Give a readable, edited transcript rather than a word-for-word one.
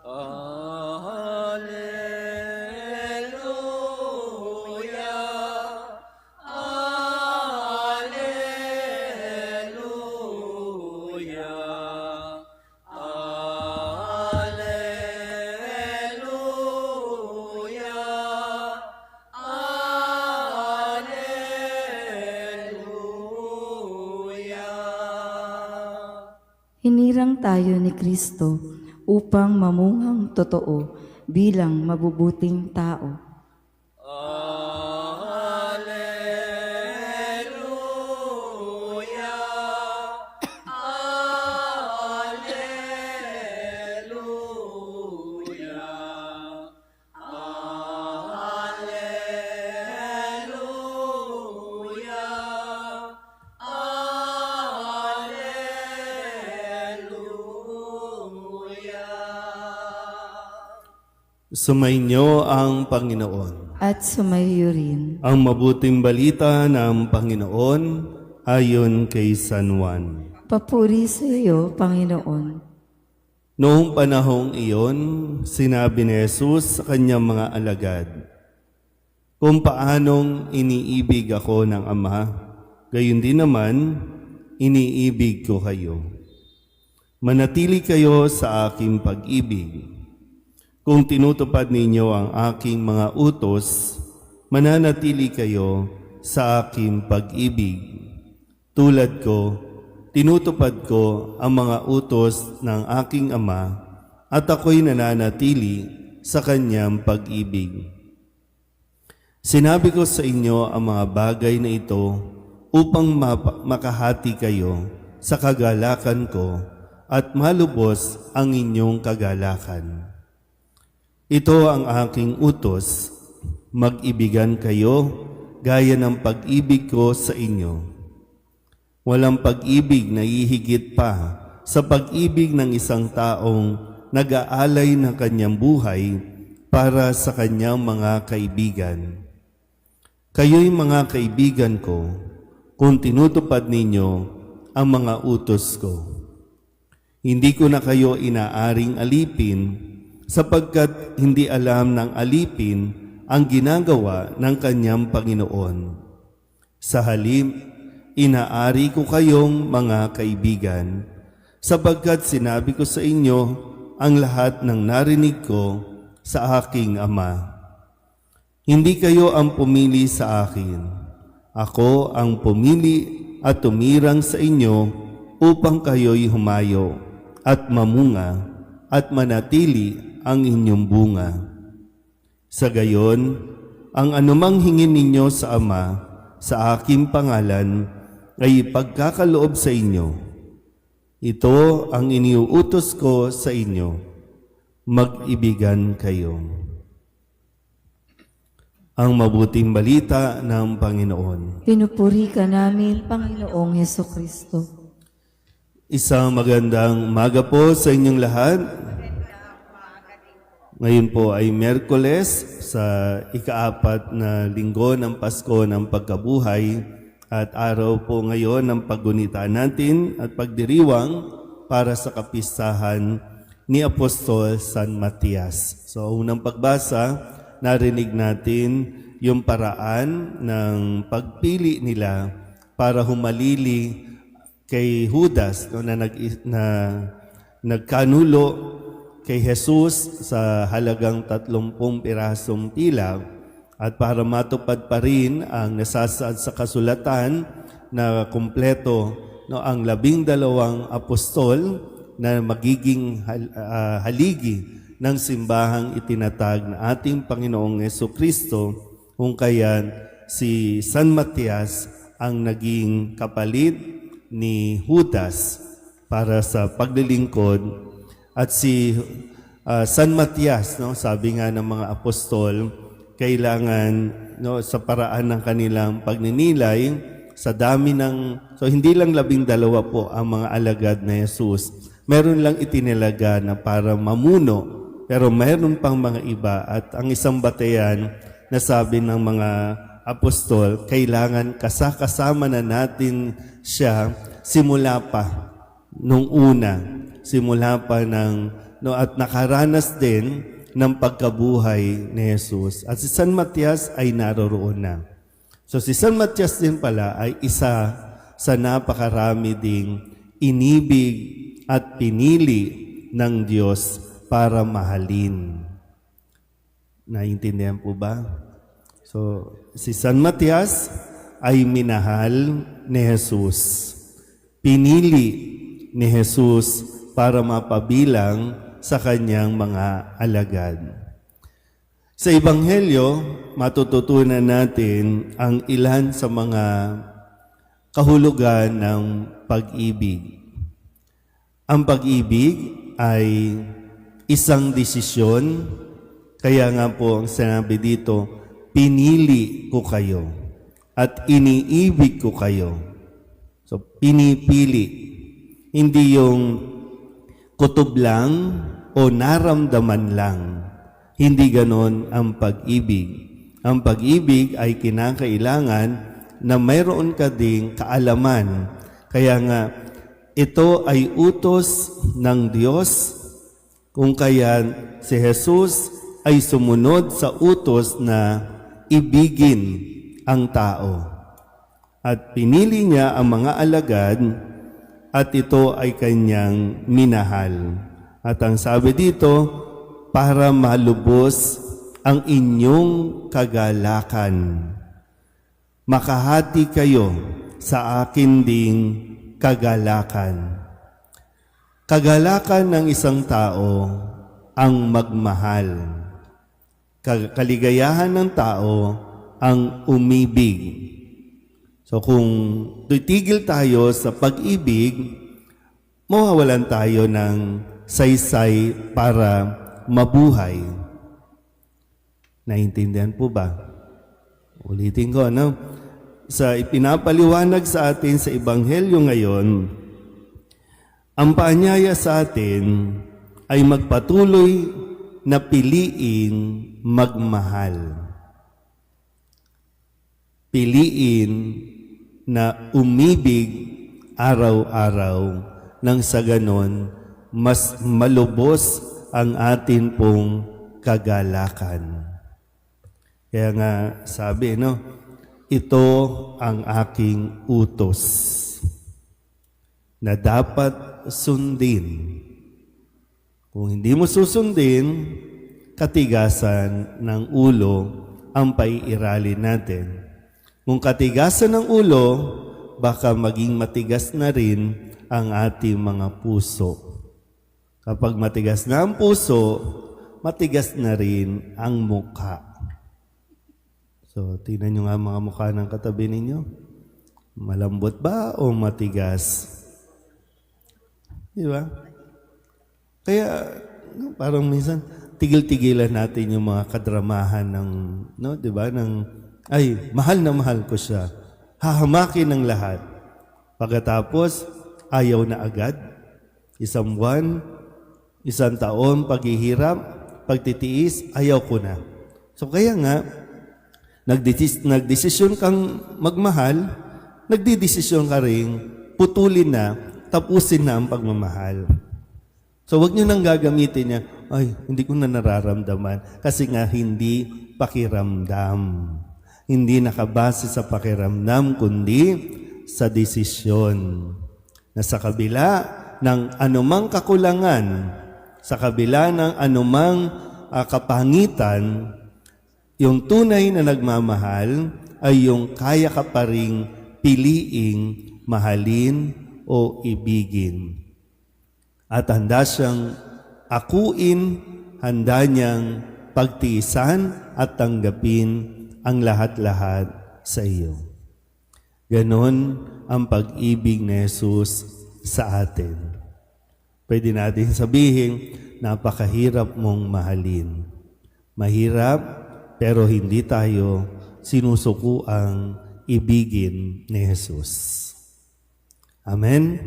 Alleluia, Alleluia, Alleluia, Alleluia. Hinirang tayo ni Kristo upang mamunghang totoo bilang mabubuting tao. Alleluia, Alleluia, Alleluia, Alleluia. Sumainyo ang Panginoon. At sumayo rin. Ang mabuting balita ng Panginoon ayon kay San Juan. Papuri sa iyo, Panginoon. Noong panahong iyon, sinabi ni Jesus sa kanyang mga alagad, "Kung paanong iniibig ako ng Ama, gayon din naman iniibig ko kayo. Manatili kayo sa aking pag-ibig. Kung tinutupad ninyo ang aking mga utos, mananatili kayo sa aking pag-ibig. Tulad ko, tinutupad ko ang mga utos ng aking Ama at ako'y nananatili sa kanyang pag-ibig. Sinabi ko sa inyo ang mga bagay na ito upang makahati kayo sa kagalakan ko at malubos ang inyong kagalakan. Ito ang aking utos, mag-ibigan kayo gaya ng pag-ibig ko sa inyo. Walang pag-ibig na hihigit pa sa pag-ibig ng isang taong nag-aalay ng kanyang buhay para sa kanyang mga kaibigan. Kayo'y mga kaibigan ko kung tinutupad ninyo ang mga utos ko. Hindi ko na kayo inaaring alipin sapagkat hindi alam ng alipin ang ginagawa ng kanyang Panginoon. Sa halip, inaari ko kayong mga kaibigan, sapagkat sinabi ko sa inyo ang lahat ng narinig ko sa aking Ama. Hindi kayo ang pumili sa akin. Ako ang pumili at tumirang sa inyo upang kayo'y humayo at mamunga at manatili ang inyong bunga. Sa gayon, ang anumang hingin ninyo sa Ama sa aking pangalan ay pagkakaloob sa inyo. Ito ang iniuutos ko sa inyo, mag-ibigan kayo. Ang mabuting balita ng Panginoon. Pinupuri ka namin, Panginoong Hesukristo. Isang magandang umaga po sa inyong lahat. Ngayon po ay Miyerkules sa ika-4 na linggo ng Pasko ng Pagkabuhay at araw po ngayon ng paggunita natin at pagdiriwang para sa kapistahan ni Apostol San Matias. So unang pagbasa, narinig natin yung paraan ng pagpili nila para humalili kay Judas na nagkanulo kay Jesus sa halagang 30 pirasong tila at para matupad pa rin ang nasasaad sa kasulatan na kumpleto ang 12 apostol na magiging haligi ng simbahang itinatag na ating Panginoong Jesucristo, kung kaya si San Matias ang naging kapalit ni Judas para sa paglilingkod. At si San Matias, sabi nga ng mga apostol, kailangan sa paraan ng kanilang pagninilay, sa dami ng, so hindi lang 12 po ang mga alagad na Jesus. Meron lang itinilaga na para mamuno, pero meron pang mga iba. At ang isang batayan na sabi ng mga apostol, kailangan kasama na natin siya simula pa nung una. Simula pa ng no, at nakaranas din ng pagkabuhay ni Jesus. At si San Matias ay naroroon na. So si San Matias din pala ay isa sa napakarami ding inibig at pinili ng Diyos para mahalin. Naintindihan po ba? So, si San Matias ay minahal ni Jesus. Pinili ni Jesus para mapabilang sa kanyang mga alagad. Sa Ebanghelyo, matututunan natin ang ilan sa mga kahulugan ng pag-ibig. Ang pag-ibig ay isang desisyon, kaya nga po ang sinabi dito, pinili ko kayo at iniibig ko kayo. So, pinipili. Hindi yung kutob lang o naramdaman lang. Hindi ganon ang pag-ibig. Ang pag-ibig ay kinakailangan na mayroon ka ding kaalaman. Kaya nga, ito ay utos ng Diyos, kung kaya si Jesus ay sumunod sa utos na ibigin ang tao. At pinili niya ang mga alagad at ito ay kanyang minahal. At ang sabi dito, para malubos ang inyong kagalakan. Makahati kayo sa akin ding kagalakan. Kagalakan ng isang tao ang magmahal. Kaligayahan ng tao ang umibig. So kung titigil tayo sa pag-ibig, mawawalan tayo ng saysay para mabuhay. Naintindihan po ba? Ulitin ko, ano? Sa ipinapaliwanag sa atin sa Ebanghelyo ngayon, ang paanyaya sa atin ay magpatuloy na piliin magmahal. Piliin na umibig araw-araw nang sa ganon mas malubos ang atin pong kagalakan. Kaya nga sabi, no, ito ang aking utos na dapat sundin. Kung hindi mo susundin, katigasan ng ulo ang paiiralin natin. Kung katigasan ng ulo, baka maging matigas na rin ang ating mga puso. Kapag matigas na ang puso, matigas na rin ang mukha. So, tingnan nyo nga mga mukha ng katabi ninyo. Malambot ba o matigas? Di ba? Kaya, parang minsan, tigil-tigilan natin yung mga kadramahan ng, no, di ba, ng, ay, mahal na mahal ko siya. Hahamakin ng lahat. Pagkatapos, ayaw na agad. Isang buwan, isang taon, paghihirap, pagtitiis, ayaw ko na. So, kaya nga, nagdesisyon kang magmahal, nagdidesisyon ka rin, putulin na, tapusin na ang pagmamahal. So, wag nyo nang gagamitin niya, ay, hindi ko na nararamdaman. Kasi nga, hindi pakiramdam. Hindi nakabase sa pakiramdam, kundi sa desisyon. Na sa kabila ng anumang kakulangan, sa kabila ng anumang kapangitan, yung tunay na nagmamahal ay yung kaya ka pa ring piliing mahalin o ibigin. At handa siyang akuin, handa niyang pagtiisan at tanggapin ang lahat-lahat sa iyo. Ganon ang pag-ibig ni Jesus sa atin. Pwede natin sabihin, napakahirap mong mahalin. Mahirap, pero hindi tayo sinusukuang ibigin ni Jesus. Amen?